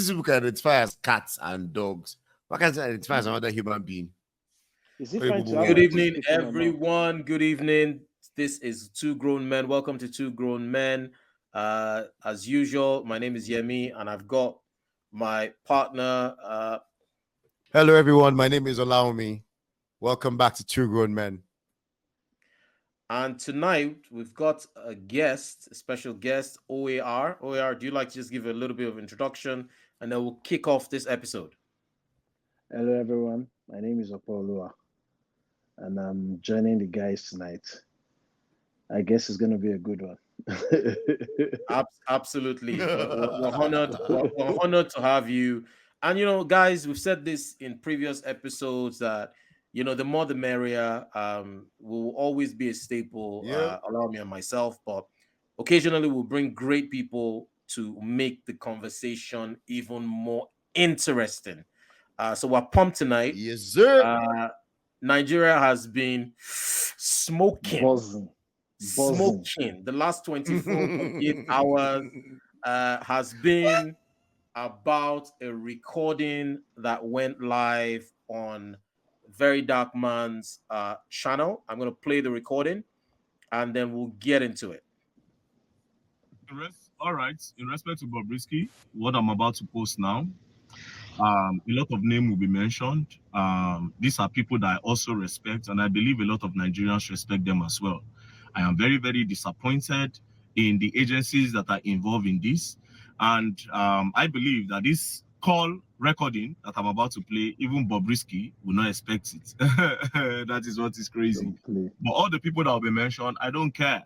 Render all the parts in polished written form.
these people can identify as cats and dogs. Why can't they identify as another human being? Is it fine to have Good evening, autistic woman now? everyone. Good evening. This is Two Grown Men. Welcome to Two Grown Men. As usual, my name is Yemi, and I've got my partner. Hello, everyone. My name is Olaomi. Welcome back to Two Grown Men. And tonight we've got a guest, a special guest, OAR. OAR, do you like to just give a little bit of introduction, and then we'll kick off this episode? Hello, everyone. My name is Opolua, and I'm joining the guys tonight. I guess it's going to be a good one. Absolutely. We're honored. We're honored to have you. And, guys, we've said this in previous episodes that, the more the merrier. Will always be a staple, allow me and myself. But occasionally we'll bring great people to make the conversation even more interesting. So we're pumped tonight. Yes, sir. Nigeria has been smoking. Buzzing. Smoking. The last 24 hours has been about a recording that went live on Very Dark Man's channel. I'm going to play the recording and then we'll get into it. All right. In respect to Bobrisky, what I'm about to post now, a lot of names will be mentioned. These are people that I also respect, and I believe a lot of Nigerians respect them as well. I am very, very disappointed in the agencies that are involved in this. And I believe that this call recording that I'm about to play, even Bobrisky will not expect it. That is what is crazy. But all the people that will be mentioned, I don't care.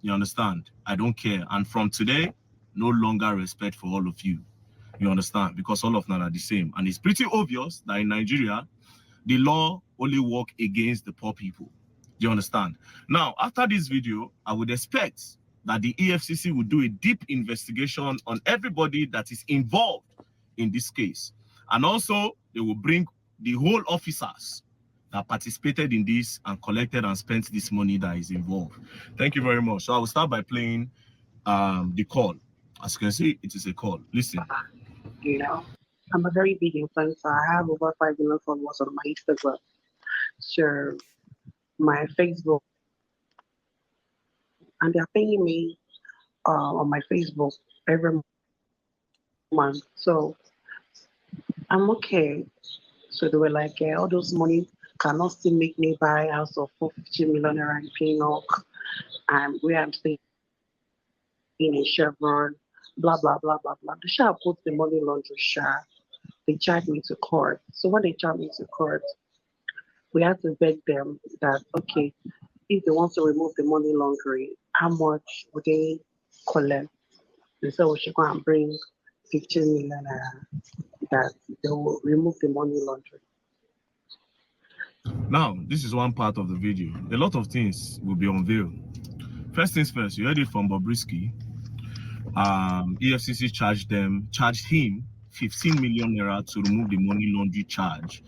You understand? I don't care. And from today, no longer respect for all of you. You understand? Because all of them are the same. And it's pretty obvious that in Nigeria, the law only works against the poor people. You understand? Now, after this video, I would expect that the EFCC will do a deep investigation on everybody that is involved in this case. And also, they will bring the whole officers that participated in this and collected and spent this money that is involved. Thank you very much. So I will start by playing the call. As you can see, it is a call. Listen. I'm a very big influencer. I have over 5 million followers on my Instagram. So my Facebook, and they're paying me on my Facebook every month. So I'm okay. So they were like, all those money cannot still make me buy a house of 450 million naira in Pinok, and where I'm staying in Chevron, blah, blah, blah, blah, blah. The shop put the money laundry shop. They charged me to court. So when they charged me to court, we had to beg them that, okay, if they want to remove the money laundering, how much would they collect? They said we should go and bring 15 million that they will remove the money laundering. Now, this is one part of the video. A lot of things will be unveiled. First things first, you heard it from Bobrisky. EFCC charged him 15 million naira to remove the money laundry charge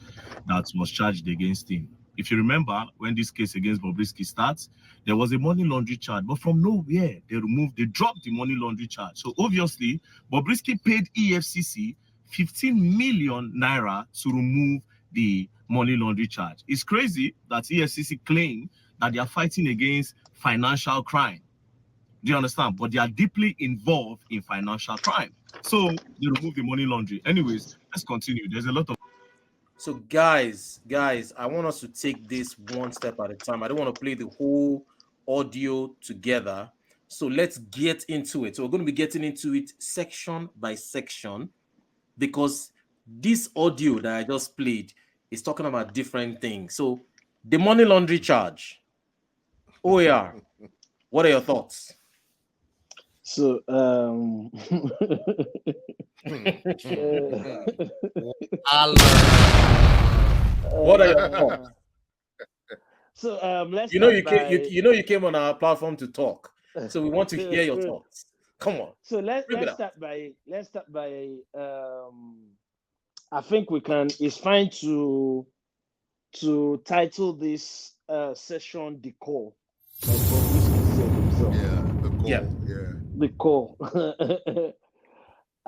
that was charged against him. If you remember, when this case against Bobrisky starts, there was a money laundry charge, but from nowhere, they dropped the money laundry charge. So obviously, Bobrisky paid EFCC 15 million naira to remove the money laundry charge. It's crazy that EFCC claim that they are fighting against financial crime. Do you understand? But they are deeply involved in financial crime. So they remove the money laundry. Anyways, let's continue. There's a lot of... So guys, I want us to take this one step at a time. I don't want to play the whole audio together. So let's get into it. So we're going to be getting into it section by section, because this audio that I just played is talking about different things. So the money laundry charge. OAR, what are your thoughts? So, what are your thoughts? So, let's you came on our platform to talk, so we want to hear your thoughts. Come on. So let's start by I think we can. It's fine to title this session "The Call." Like Bobrisky said himself. Yeah, the call. Yeah. Yeah. The call.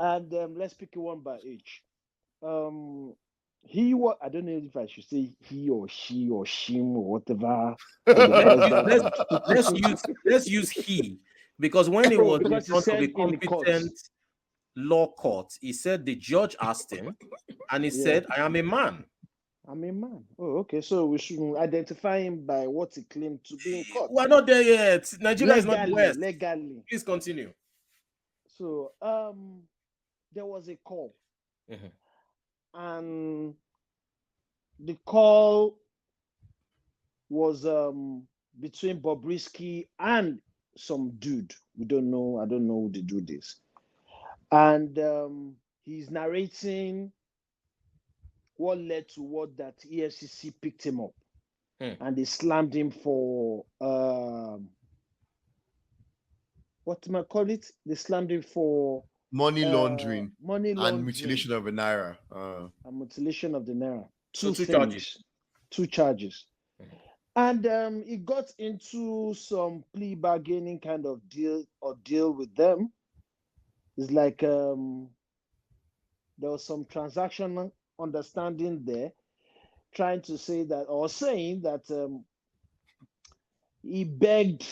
And let's pick it one by each. I don't know if I should say he or she or shim or whatever. Let's Because use, that let's use he, because when he oh, was in because he front of a said in court. competent law court, he said the judge asked him, and he Yeah. said, "I am a man." I'm a man. Oh, okay. So we should identify him by what he claimed to be in court. We're not there yet. Nigeria is not the West. Legally. Please continue. So there was a call. And the call was between Bobrisky and some dude. We don't know. I don't know who the dude is. And he's narrating what led to what that EFCC picked him up. And they slammed him for what am I call it? They slammed him for money laundering, and mutilation of a naira. And mutilation of the naira. Two charges. Two charges. And it got into some plea bargaining kind of deal with them. It's like there was some transaction understanding there, trying to say that, or saying that he begged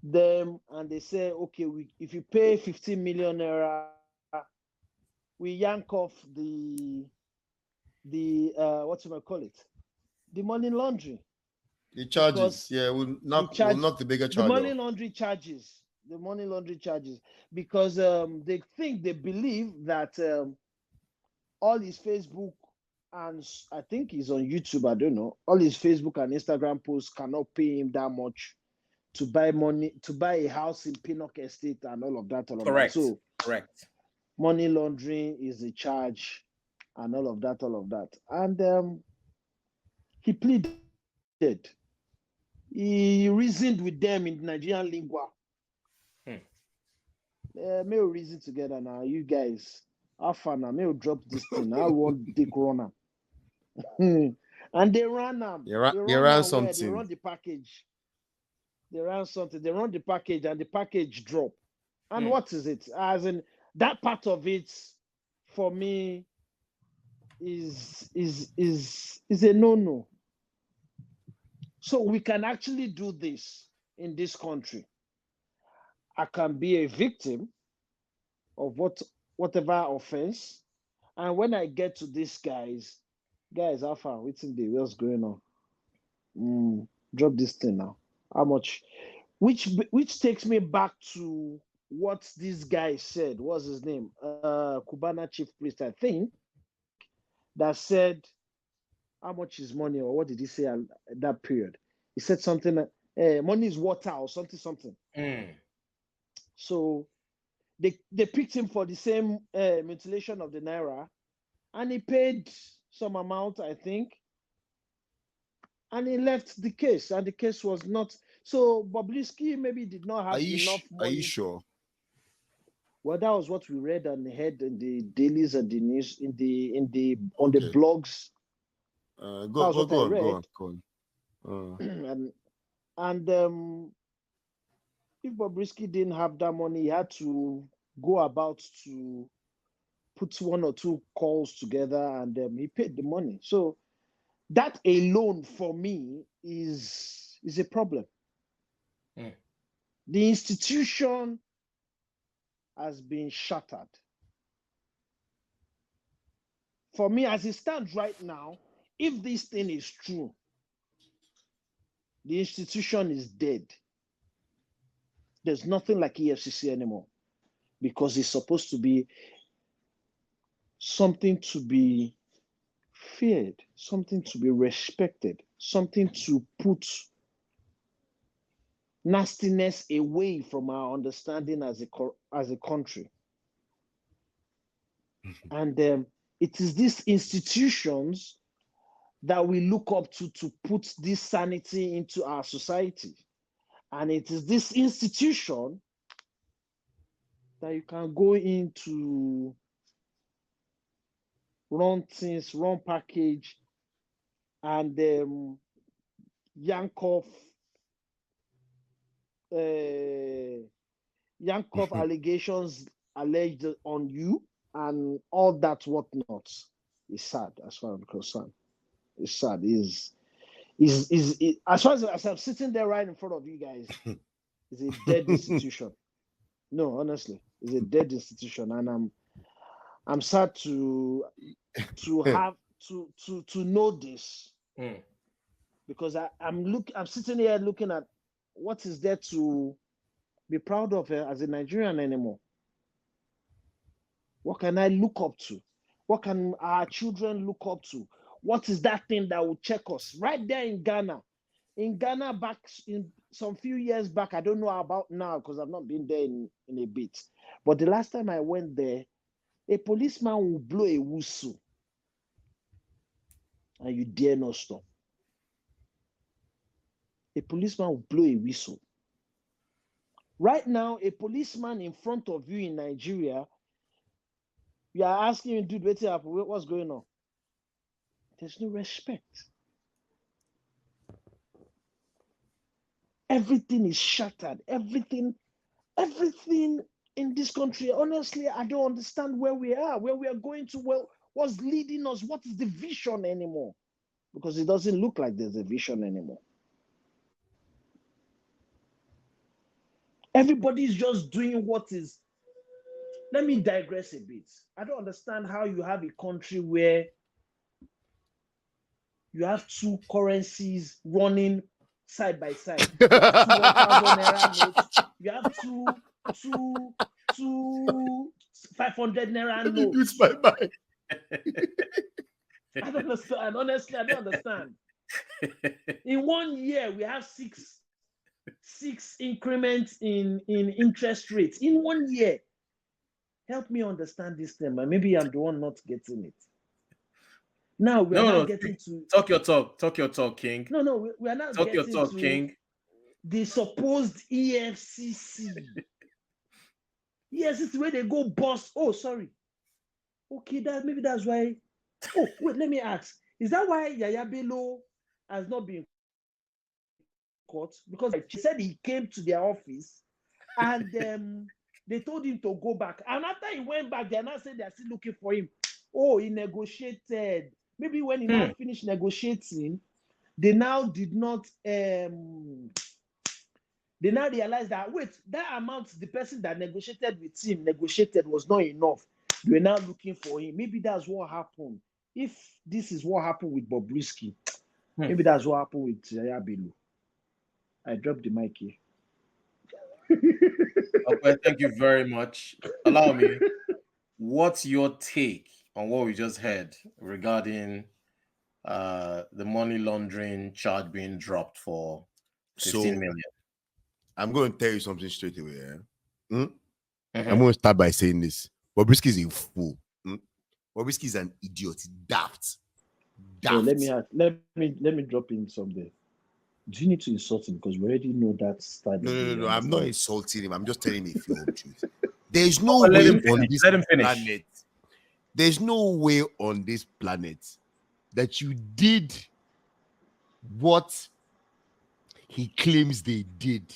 them, and they say, okay, if you pay 15 million naira, we yank off the what you might call it, the money laundering. The charges, we'll knock the bigger charge. The money laundering charges. Because they believe that all his Facebook and I think he's on YouTube, I don't know, all his Facebook and Instagram posts cannot pay him that much to buy a house in Pinnock Estate and all of that. Correct. So correct. Money laundering is a charge and all of that. And he pleaded. He reasoned with them in Nigerian lingua. May we reason together now, you guys. Afana, may we drop this thing. I want the corona. And they ran them. They ran something. They run the package. They ran something. They run the package, and the package drop. And what is it? As in that part of it, for me, is a no-no. So we can actually do this in this country. I can be a victim of whatever offense, and when I get to these guys, how far? What's going on? Drop this thing now. How much? Which takes me back to what this guy said. What's his name? Cubana chief priest, I think, that said, how much is money, or what did he say at that period? He said something, money is water or something. So they picked him for the same mutilation of the naira, and he paid some amount, I think, and he left the case, and the case was not. So Bobrisky maybe did not have enough money. Are you sure? Well, that was what we read and heard in the dailies and the news, on the blogs. Go on. And if Bobrisky didn't have that money, he had to go about to put one or two calls together, and he paid the money. So that alone for me is a problem. The institution has been shattered. For me, as it stands right now, if this thing is true, the institution is dead. There's nothing like EFCC anymore, because it's supposed to be something to be feared, something to be respected, something to put nastiness away from our understanding as a country. And it is these institutions that we look up to put this sanity into our society. And it is this institution that you can go into, run things, run package, and yank off allegations alleged on you, and all that whatnot is sad as far as I'm concerned. It's sad. As far as I'm sitting there right in front of you guys, it's a dead institution. No, honestly, it's a dead institution, and I'm sad to have to know this, because I'm sitting here looking at what is there to be proud of as a Nigerian anymore. What can I look up to? What can our children look up to? What is that thing that will check us right there in Ghana? In Ghana, back in some few years back, I don't know about now because I've not been there in a bit. But the last time I went there, a policeman will blow a whistle and you dare not stop. A policeman will blow a whistle. Right now, a policeman in front of you in Nigeria, you are asking him, dude, what's going on? There's no respect. Everything is shattered. Everything in this country, honestly, I don't understand where we are going to, what's leading us, what is the vision anymore? Because it doesn't look like there's a vision anymore. Everybody's just doing what is. Let me digress a bit. I don't understand how you have a country where you have two currencies running side by side. You have two 1,000 naira notes. You have two 500 naira notes. My mind. I don't understand. Honestly, I don't understand. In 1 year, we have six increments in interest rates. In 1 year. Help me understand this thing, man. Maybe I'm the one not getting it. Now we're not getting to talk your talk, King. No, we're not talk getting your talk, to King. The supposed EFCC. Yes, it's where they go bust. Oh, sorry. Okay, maybe that's why. Oh, wait, let me ask. Is that why Yaya Bello has not been caught? Because she said he came to their office and they told him to go back. And after he went back, they now said they're still looking for him. Oh, he negotiated. Maybe when he now finished negotiating, they now did not they now realized that wait, that amount the person that negotiated with him was not enough. They were now looking for him. Maybe that's what happened. If this is what happened with Bobrisky, maybe that's what happened with Yaya Bello. I dropped the mic here. Okay, thank you very much. Allow me. What's your take on what we just heard regarding the money laundering charge being dropped for 15 million? I'm going to tell you something straight away. I'm going to start by saying this. Bobrisky is a fool. Bobrisky is an idiot. Daft. So let me drop in something. Do you need to insult him? Because we already know that style. No. I'm not insulting him. I'm just telling him a few truth. There's no way on this planet. There's no way on this planet that you did what he claims they did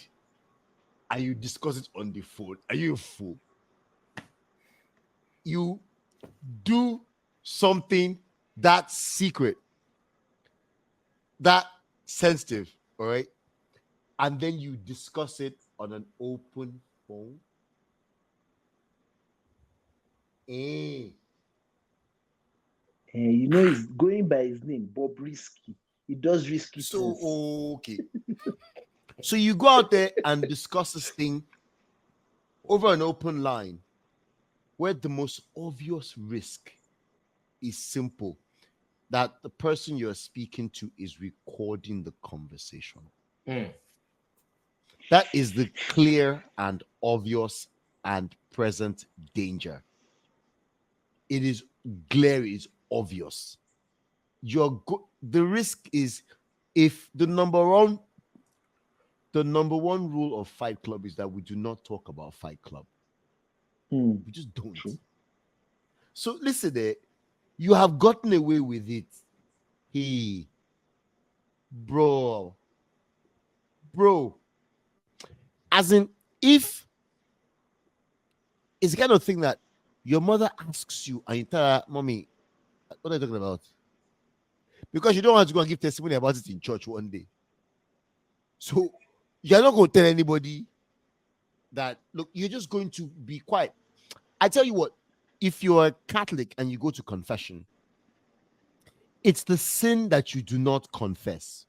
and you discuss it on the phone. Are you a fool? You do something that's secret, that sensitive, all right? And then you discuss it on an open phone. You know, he's going by his name, Bobrisky. He does risky things. So, okay. So you go out there and discuss this thing over an open line where the most obvious risk is simple, that the person you're speaking to is recording the conversation. That is the clear and obvious and present danger. It is glaring, it's obvious. The risk is, if the number one rule of Fight Club is that we do not talk about Fight Club. We just don't. True. So listen there, you have gotten away with it. Hey, bro. As in, if it's the kind of thing that Your mother asks you and you tell her, Mommy, what are you talking about? Because you don't want to go and give testimony about it in church one day. So you're not going to tell anybody that, look, you're just going to be quiet. I tell you what, if you're a Catholic and you go to confession, it's the sin that you do not confess.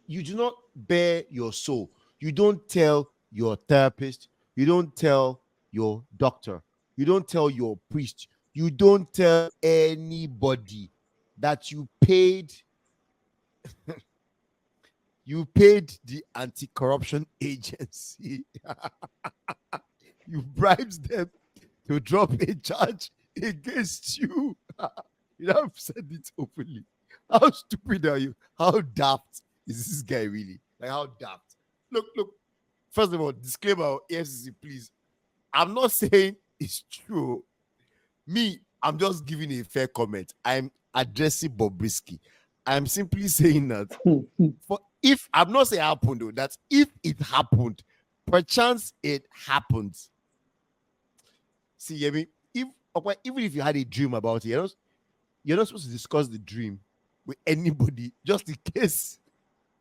You do not bare your soul. You don't tell your therapist. You don't tell your doctor. You don't tell your priest. You don't tell anybody that you paid the anti-corruption agency. You bribed them to drop a charge against you. You have said it openly. How stupid are you? How daft is this guy really? Like, how daft? Look. First of all, disclaimer, EFCC, please. I'm not saying it's true. Me, I'm just giving a fair comment. I'm addressing Bobrisky. I'm simply saying that if I'm not saying it happened, though, that if it happened, perchance it happened. See, I mean, even if you had a dream about it, you're not supposed to discuss the dream with anybody, just in case.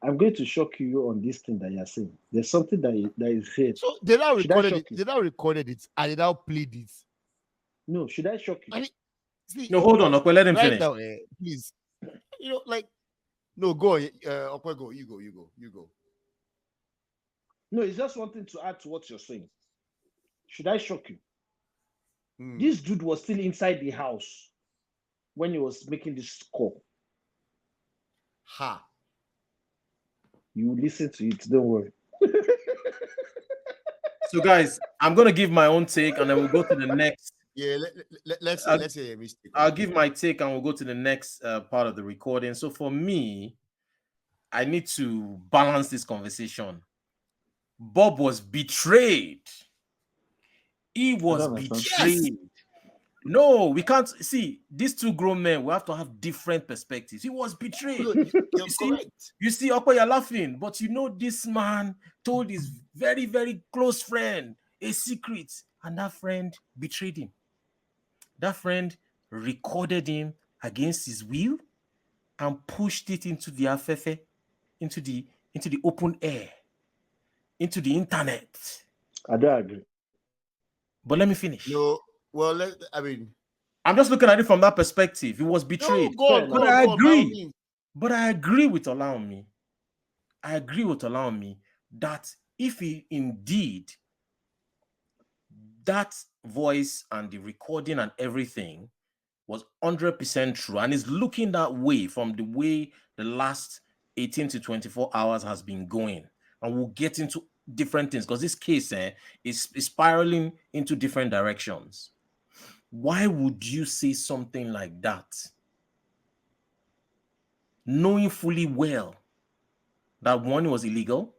I'm going to shock you on this thing that you're saying. There's something that is here. So they now recorded it. They now recorded it and they now played it. No, should I shock you? I mean, see, no, hold on, Okwe, let him right finish. Now, please. No, go. Okwe, go. You go. No, it's just one thing to add to what you're saying. Should I shock you? This dude was still inside the house when he was making this call. Ha. You listen to it, don't worry. So, guys, I'm going to give my own take and then we'll go to the next. Yeah, let's say a mistake. I'll give my take and we'll go to the next part of the recording. So, for me, I need to balance this conversation. Bob was betrayed. He was betrayed. Yes. No, we can't see these two grown men. We have to have different perspectives. He was betrayed. You see, Okwe, you're laughing, but you know this man told his very, very close friend a secret, and that friend betrayed him. That friend recorded him against his will and pushed it into the afefe, into the open air, into the internet. I don't agree. But let me finish. No, well, I'm just looking at it from that perspective. He was betrayed. No, go on, I agree. But I agree with allowing me that if he indeed that voice and the recording and everything was 100% true and is looking that way from the way the last 18 to 24 hours has been going, and we'll get into different things because this case is spiraling into different directions. Why would you say something like that, knowing fully well that one, was illegal,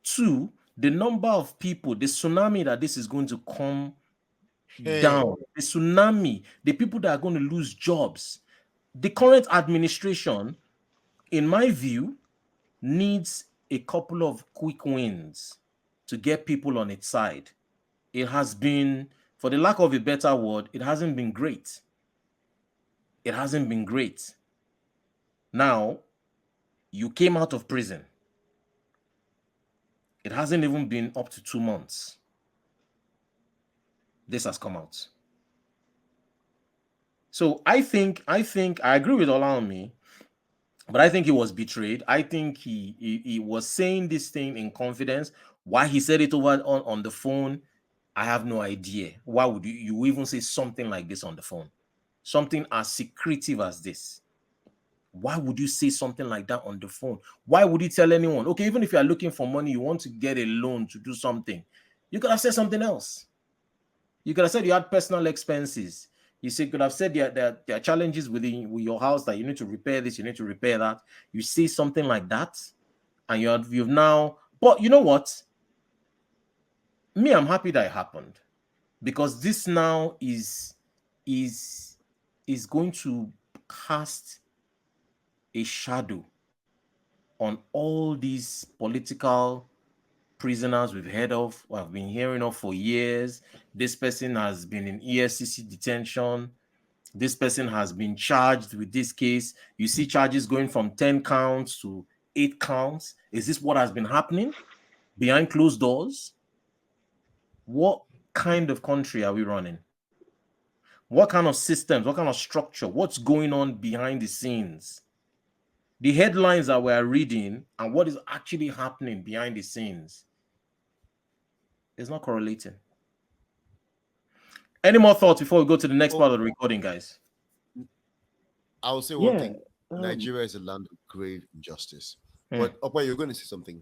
two, the number of people, the tsunami that this is going to come down, the tsunami, the people that are going to lose jobs? The current administration, in my view, needs a couple of quick wins to get people on its side. It has been, for the lack of a better word, it hasn't been great. It hasn't been great. Now, you came out of prison. It hasn't even been up to 2 months. This has come out. So I think I agree with Olawumi, but I think he was betrayed. I think he was saying this thing in confidence. Why he said it over on the phone, I have no idea. Why would you even say something like this on the phone? Something as secretive as this. Why would you say something like that on the phone? Why would you tell anyone? Okay, even if you are looking for money, you want to get a loan to do something, you could have said something else. You could have said you had personal expenses. You could have said there are challenges with your house that you need to repair this, you need to repair that. You say something like that, and you've now. But you know what? Me, I'm happy that it happened, because this now is going to cast a shadow on all these political prisoners we've heard of, or have been hearing of for years. This person has been in EFCC detention. This person has been charged with this case. You see charges going from 10 counts to 8 counts. Is this what has been happening behind closed doors? What kind of country are we running? What kind of systems? What kind of structure? What's going on behind the scenes? The headlines that we're reading and what is actually happening behind the scenes is not correlating. Any more thoughts before we go to the next part of the recording, guys? I will say one thing. Nigeria is a land of grave injustice. But Opa, you're going to say something.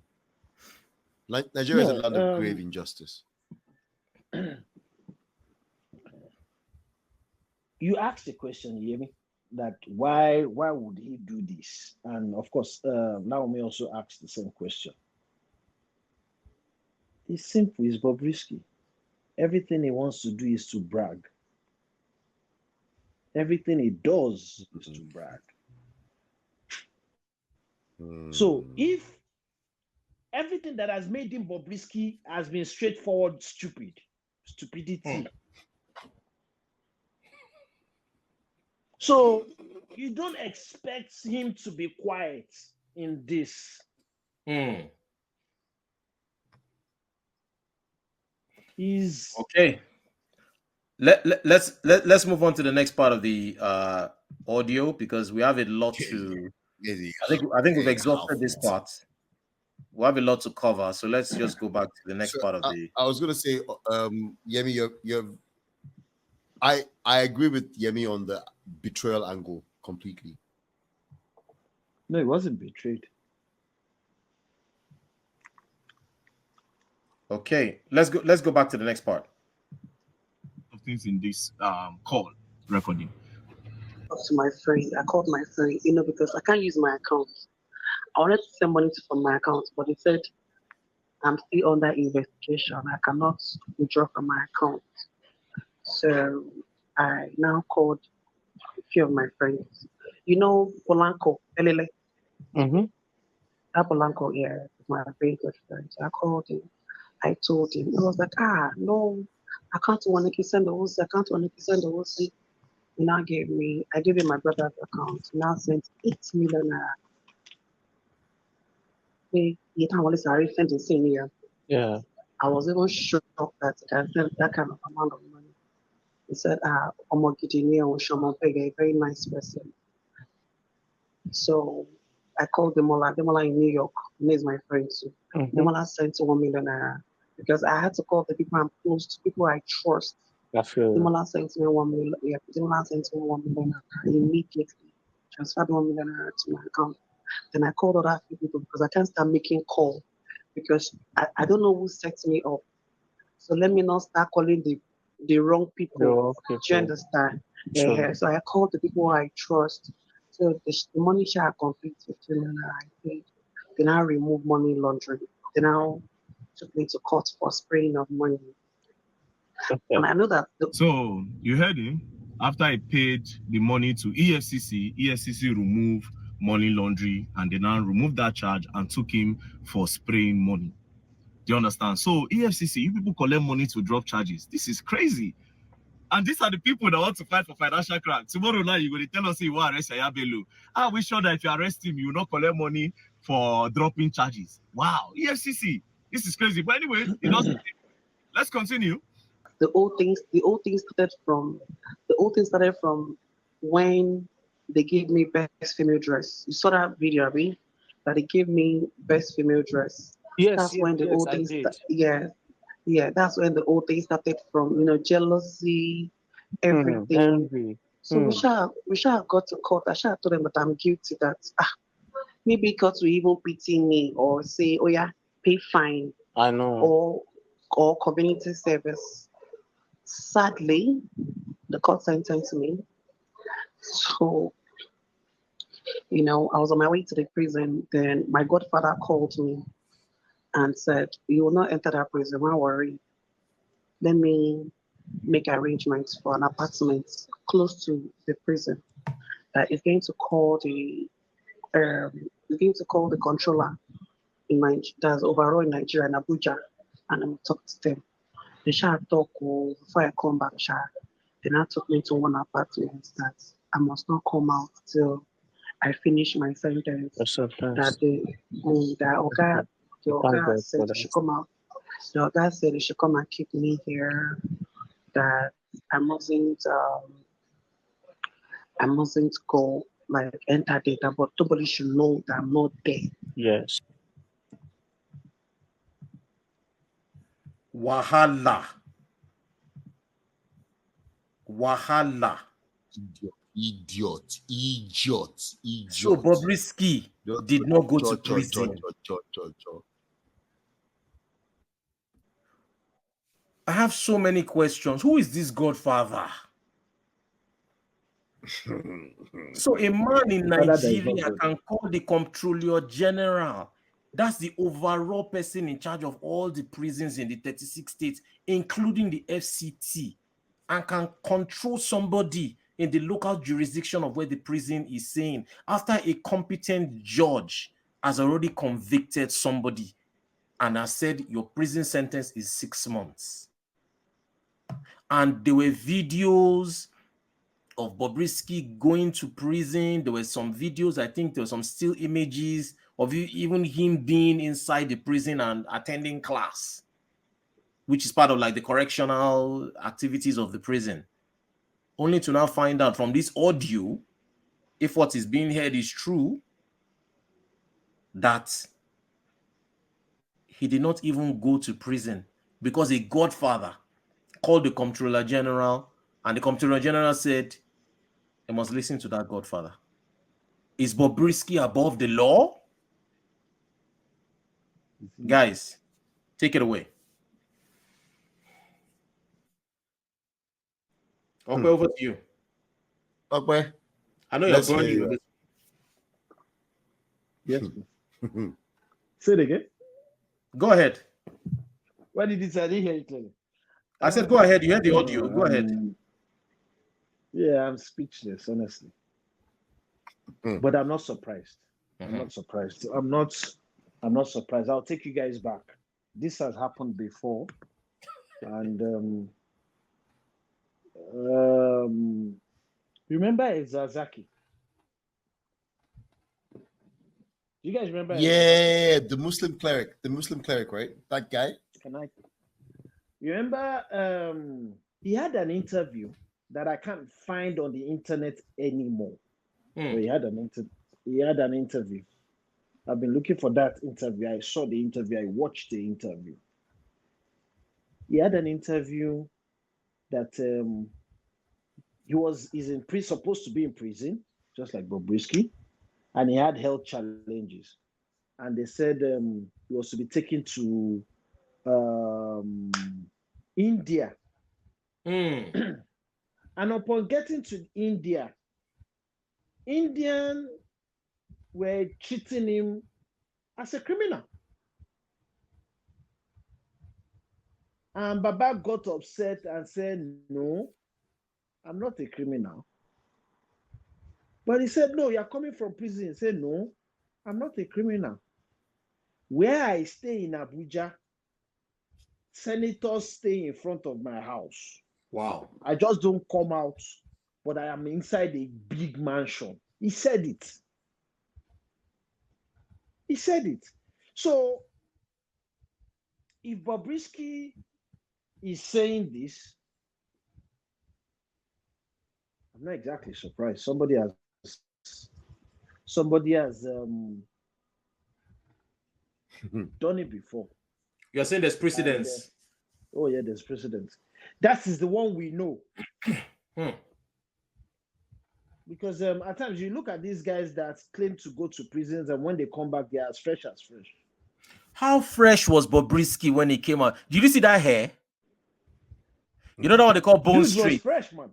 Nigeria is a land of grave injustice. You asked the question, you hear me? That why would he do this? And of course, Naomi also asked the same question. It's simple, it's Bobrisky. Everything he wants to do is to brag. Everything he does is to brag. So if everything that has made him Bobrisky has been straightforward stupidity. So you don't expect him to be quiet in this. He's okay. Let's move on to the next part of the audio, because we have a lot to. I think we've exhausted this part. We have a lot to cover, so let's just go back to the next part of the. I was gonna say, Yemi, I agree with Yemi on the betrayal angle completely. No, he wasn't betrayed. Okay, let's go back to the next part. Of things in this call recording. To my friend, I called my friend, because I can't use my account. I wanted to send money from my account, but he said I'm still under investigation. I cannot withdraw from my account. So I now called a few of my friends. Polanco, Elele. That Polanco, yeah, is my very good friend. So I called him. I told him. He was like, no, I can't want to send the OC. I can't want to send the OC. He now I gave him my brother's account. He now sent 8 million naira. He can't want to send the same year. Yeah. I was even shocked that I sent that kind of amount of money. He said, a very nice person. So I called Demola in New York. He is my friend too. Demola sent 1 million naira because I had to call the people I'm close to, people I trust. Demola sent me 1 million. Yeah, Demola sent me 1 million naira. Immediately transferred 1 million naira to my account. Then I called other people because I can't start making call because I don't know who set me up. So let me not start calling the wrong people. Do you understand? Sure. Yeah. So I called the people I trust. So the money share complete 15 million I paid. They now remove money laundering. They now took me to court for spraying of money. And I know that. So you heard him. After I paid the money to EFCC removed money laundry, and they now removed that charge and took him for spraying money. Do you understand? So EFCC, you people collect money to drop charges. This is crazy. And these are the people that want to fight for financial crime. Tomorrow night, you're going to tell us you want to arrest Yaya Bello. Are we sure that if you arrest him, you will not collect money for dropping charges? Wow, EFCC, this is crazy. But anyway, let's continue. The old things started from when they gave me best female dress. You saw that video, right? That they gave me best female dress. Yes, that's when the old things. Yeah, that's when the old things started from. Jealousy, everything. Envy. So we shall got to court. I shall told them that I'm guilty. That maybe court will even pity me or say, oh yeah, pay fine. I know. Or community service. Sadly, the court sentenced me. So, I was on my way to the prison. Then my godfather called me and said, you will not enter that prison, don't worry. Let me make arrangements for an apartment close to the prison. He's going to call the controller that's overall in Nigeria and Abuja, and I'm talk to them. They shall talk before I come back. They now took me to one apartment that I must not come out till I finish my sentence. That the Oga said they should come out. The Oga said they should come and keep me here. That I mustn't go like enter data, but nobody should know that I'm not there. Yes. Wahala. Idiot. So Bobrisky did not go to prison. I have so many questions. Who is this Godfather? So a man in Nigeria can call the Comptroller General. That's the overall person in charge of all the prisons in the 36 states, including the FCT, and can control somebody in the local jurisdiction of where the prison is saying, after a competent judge has already convicted somebody and has said your prison sentence is 6 months. And there were videos of Bobrisky going to prison. There were some videos, I think there were some still images of even him being inside the prison and attending class, which is part of like the correctional activities of the prison. Only to now find out from this audio, if what is being heard is true, that he did not even go to prison because a godfather called the Comptroller General, and the Comptroller General said, I must listen to that godfather. Is Bobrisky above the law? Guys, take it away. Okay, over to you. Okay. I know you're going. Yes. Say it again. Go ahead. What did he say? I didn't hear it clearly. I said, go ahead. You heard the audio. Go ahead. Yeah, I'm speechless, honestly. But I'm not surprised. I'm not surprised. I'm not surprised. I'll take you guys back. This has happened before. And remember Ezazaki? You guys remember? Yeah, the Muslim cleric, right? That guy. You remember? He had an interview that I can't find on the internet anymore. So he had an interview. I've been looking for that interview. I saw the interview. I watched the interview. He had an interview that he's supposed to be in prison, just like Bobrisky, and he had health challenges. And they said he was to be taken to India. And upon getting to India, Indians were treating him as a criminal. And Baba got upset and said, no, I'm not a criminal. But he said, no, you're coming from prison. He said, no, I'm not a criminal. Where I stay in Abuja, senators stay in front of my house. Wow. I just don't come out, but I am inside a big mansion. He said it. He said it. So, if Bobrisky is saying this, I'm not exactly surprised. Somebody has done it before. You're saying there's precedence. Oh yeah, there's precedence. That is the one we know. Because at times you look at these guys that claim to go to prisons, and when they come back, they're as fresh as fresh. How fresh was Bobrisky when he came out? Did you see that hair? You know that what they call Bone Street? Was fresh, man.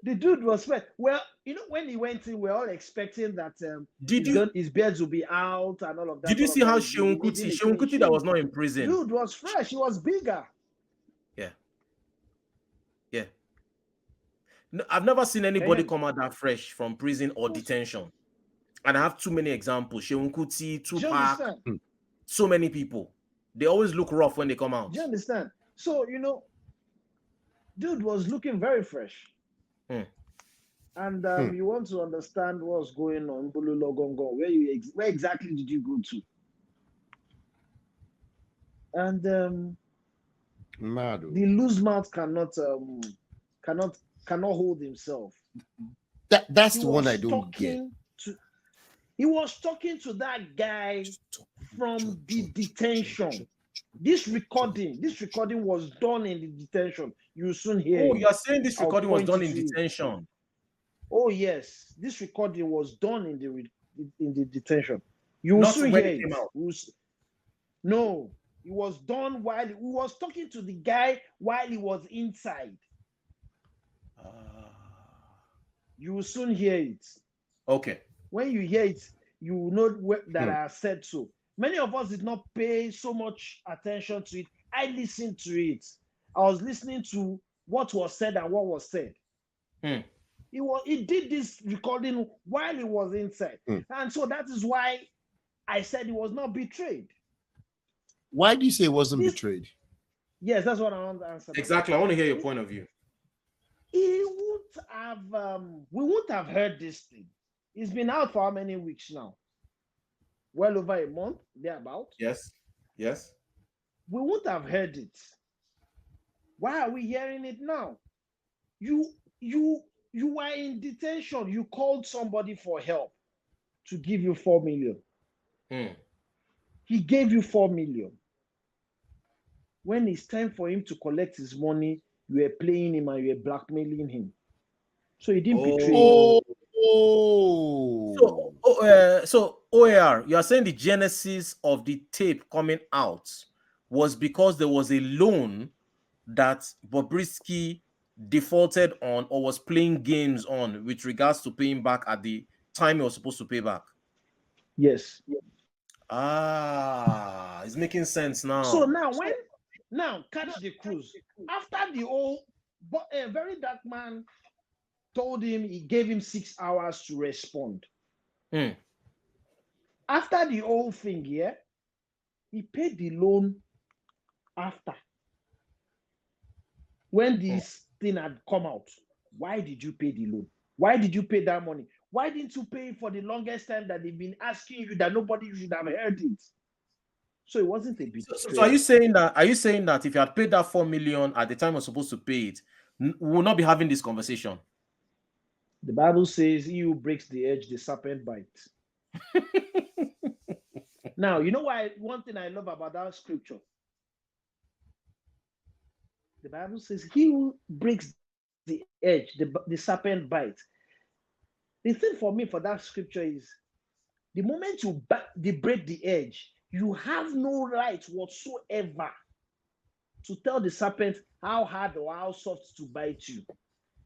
The dude was fresh. Well, you know, when he went in, we're all expecting that his beards will be out and all of that. Did you see how Seun Kuti that was not in prison? Dude was fresh. He was bigger. Yeah. Yeah. No, I've never seen anybody come out that fresh from prison or detention. And I have too many examples. Sheun Kuti, Do you Tupac, understand? so many people. They always look rough when they come out. Do you understand? So, dude was looking very fresh. And you want to understand what's going on, Bulu Logongo, where exactly did you go to? And the loose mouth cannot hold himself. That's the one I don't get. He was talking to that guy from the detention. This recording was done in the detention. You soon hear. Oh, you're saying this recording was done in detention? Oh yes, this recording was done in the detention. You will soon hear it. No, it was done while he was talking to the guy while he was inside. You will soon hear it. Okay. When you hear it, you will know that I said so. Many of us did not pay so much attention to it. I listened to it. I was listening to what was said and what was said. He did this recording while he was inside. And so that is why I said he was not betrayed. Why do you say he wasn't betrayed? Yes, that's what I want to answer. Exactly. I want to hear your point of view. We wouldn't have heard this thing. It's been out for how many weeks now? Well over a month, thereabout. Yes. We wouldn't have heard it. Why are we hearing it now? You were in detention. You called somebody for help to give you 4 million. He gave you 4 million. When it's time for him to collect his money, you were playing him and you were blackmailing him. So he didn't betray you. So OAR, you are saying the genesis of the tape coming out was because there was a loan that Bobrisky defaulted on or was playing games on with regards to paying back at the time he was supposed to pay back. Yes. It's making sense now. So now catch the cruise. After the old, but a very dark man told him, he gave him 6 hours to respond. After the whole thing, he paid the loan after. When this thing had come out, why did you pay the loan? Why did you pay that money? Why didn't you pay it for the longest time that they've been asking you that nobody should have heard it? So it wasn't a big. So are you saying that if you had paid that 4 million at the time you're supposed to pay it, we will not be having this conversation? The Bible says, he who breaks the edge, the serpent bites. Now, you know why? One thing I love about that scripture. The Bible says, he who breaks the edge, the serpent bites. The thing for me for that scripture is, the moment you break the edge, you have no right whatsoever to tell the serpent how hard or how soft to bite you.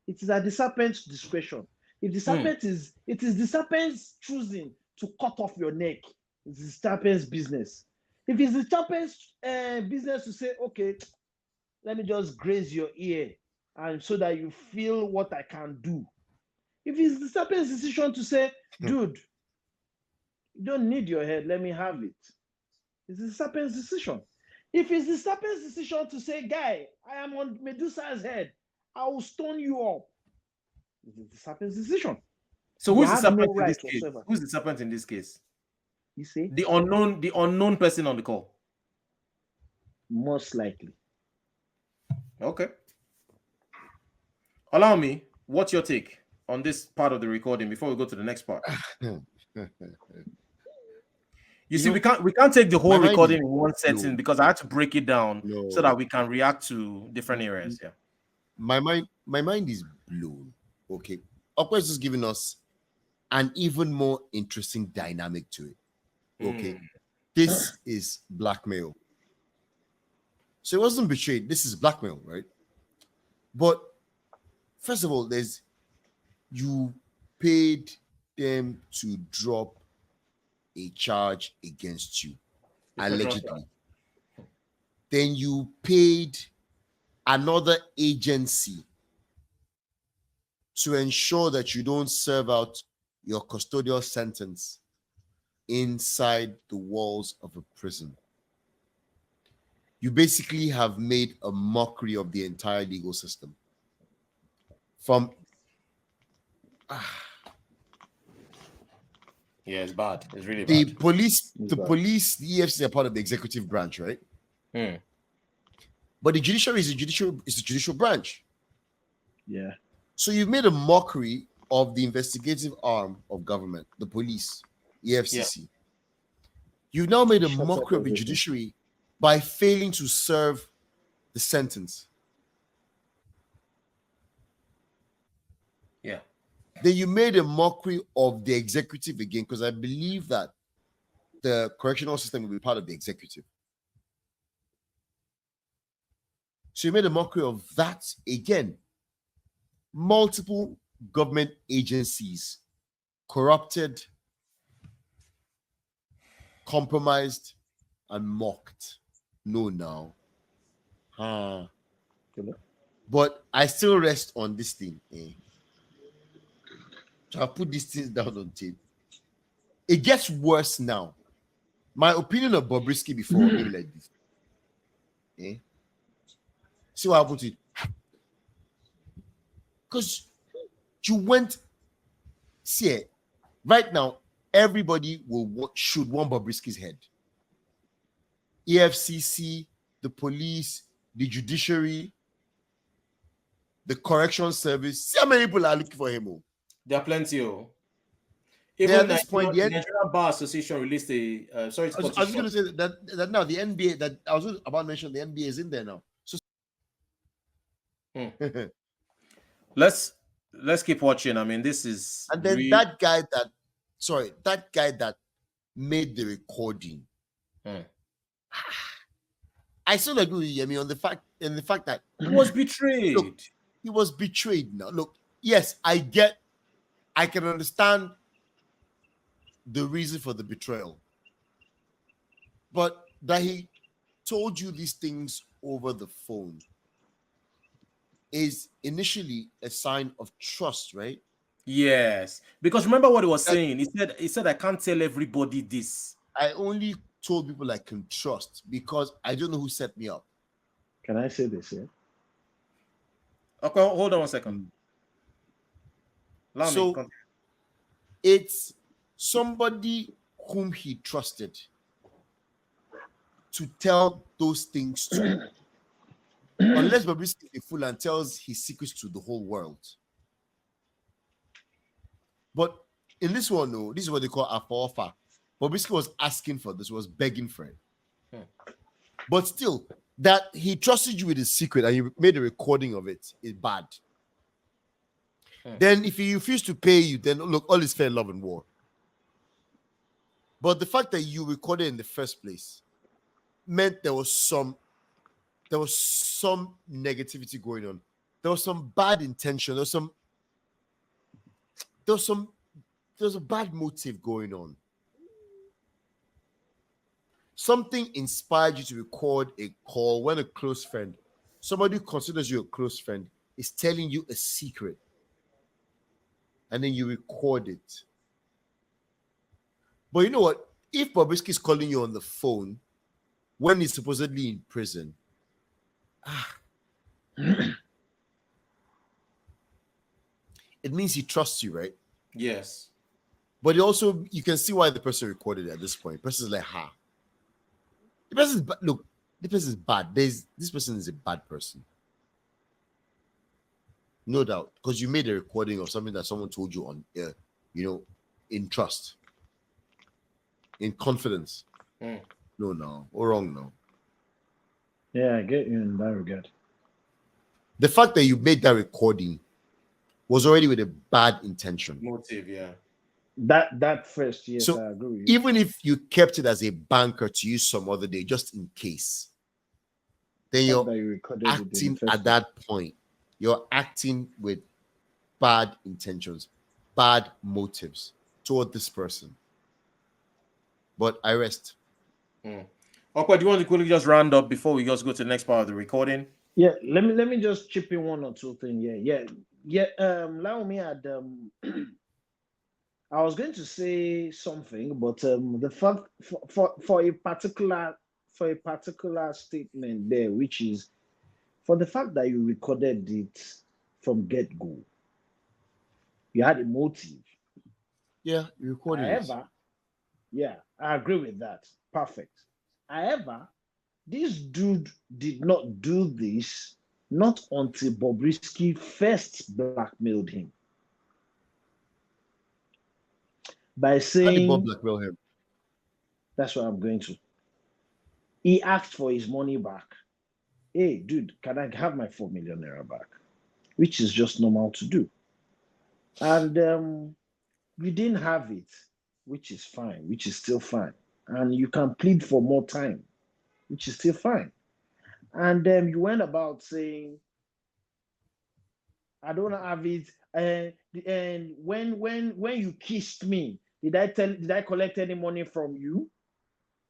It is at the serpent's discretion. If the serpent it is the serpent's choosing to cut off your neck. It's the serpent's business. If it's the serpent's business to say, okay, let me just graze your ear, and so that you feel what I can do. If it's the serpent's decision to say, dude, you don't need your head, let me have it. It's the serpent's decision. If it's the serpent's decision to say, guy, I am on Medusa's head, I will stone you up. It's the serpent's decision. So who's the serpent in this case? Who's the serpent in this case? You see? The unknown person on the call. Most likely. Okay. Allow me, what's your take on this part of the recording before we go to the next part? You see, we can't take the whole recording in one setting because I had to break it down so that we can react to different areas. Yeah. My mind is blown. Okay. Upwards is giving us an even more interesting dynamic to it. Okay. This is blackmail. So it wasn't betrayed. This is blackmail, right? But first of all, you paid them to drop a charge against you, allegedly. Then you paid another agency to ensure that you don't serve out your custodial sentence inside the walls of a prison. You basically have made a mockery of the entire legal system. From yeah, it's bad. It's really the bad. police, the EFCC are part of the executive branch, right? But the judiciary is the judicial branch. Yeah. So you've made a mockery of the investigative arm of government, the police, EFCC. Yeah. You've now made a mockery of the judiciary by failing to serve the sentence. Yeah. Then you made a mockery of the executive again, because I believe that the correctional system will be part of the executive. So you made a mockery of that again. Multiple government agencies corrupted, compromised, and mocked. No, now. But I still rest on this thing. So I put these things down on tape. It gets worse now. My opinion of Bobrisky before, maybe like this. See what happened to it. Because you went, see, right now, everybody should want Bobrisky's head. EFCC, the police, the judiciary, the correction service. See how many people are looking for him. There are plenty. Even at this point, the Nigerian Bar Association released a I was just going to say that now the NBA, that I was about to mention, the NBA is in there now. So let's keep watching. I mean, this is and then that guy that made the recording. I still agree with you, Yemi, on the fact that he was betrayed. Look, he was betrayed now. Look, yes, I can understand the reason for the betrayal. But that he told you these things over the phone is initially a sign of trust, right? Yes. Because remember what he was saying. He said, I can't tell everybody this. I only told people I can trust because I don't know who set me up. Can I say this, yeah? Okay, hold on one second. So it's somebody whom he trusted to tell those things to. Unless Bobrisky is a fool and tells his secrets to the whole world. But in this one, no, this is what they call offer. Bobrisky was asking for this, was begging for it. But still, that he trusted you with his secret and you made a recording of it is bad. Then if he refused to pay you, then look, all is fair in love and war. But the fact that you recorded in the first place meant there was some negativity going on. There was some bad intention. There was a bad motive going on. Something inspired you to record a call when a close friend, somebody who considers you a close friend, is telling you a secret. And then you record it. But you know what? If Bobrisky is calling you on the phone when he's supposedly in prison, it means he trusts you, right? Yes. But you can see why the person recorded it at this point. The person is like, the person is bad. Look, the person is bad. This person is a bad person. No doubt. Because you made a recording of something that someone told you on air, in trust. In confidence. No. Or wrong, no. Yeah, I get you in that regard. The fact that you made that recording was already with a bad intention. Motive, yeah. That first, yes, so I agree with you. Even if you kept it as a banker to use some other day, just in case, then you're acting at that point. You're acting with bad intentions, bad motives toward this person. But I rest. Okay, do you want to quickly just round up before we just go to the next part of the recording? Yeah, let me just chip in one or two things. Yeah. Laomi had I was going to say something, but the fact for a particular statement there, which is for the fact that you recorded it from get-go, you had a motive. Yeah, you recorded However, yeah, I agree with that. Perfect. However, this dude did not do this not until Bobrisky first blackmailed him by it. How did Bob saying, blackmail him? that's what I'm going to. He asked for his money back. Hey, dude, can I have my 4 million naira back? Which is just normal to do. And we didn't have it, which is fine, which is still fine. And you can plead for more time, which is still fine. And you went about saying, I don't have it. And when you kissed me, did I collect any money from you?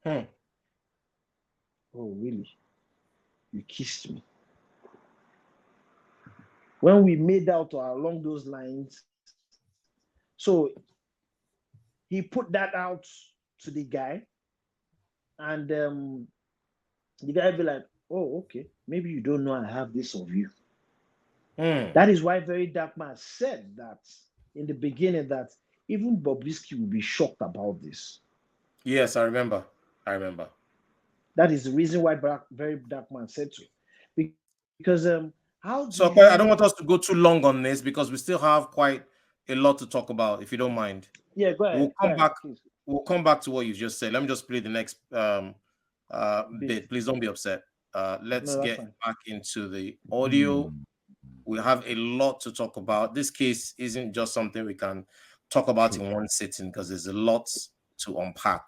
Oh, really? You kissed me. When we made out along those lines, so he put that out to the guy, and the guy be like, "Oh, okay, maybe you don't know I have this of you." That is why Very Dark Man said that in the beginning that even Bobrisky will be shocked about this. Yes, I remember. That is the reason why Very Dark Man said so. Because how do so you... I don't want us to go too long on this because we still have quite a lot to talk about, if you don't mind. Yeah, go ahead. We'll come back to what you just said. Let me just play the next bit. Please don't be upset. Let's get back into the audio. We have a lot to talk about. This case isn't just something we can talk about in one sitting because there's a lot to unpack.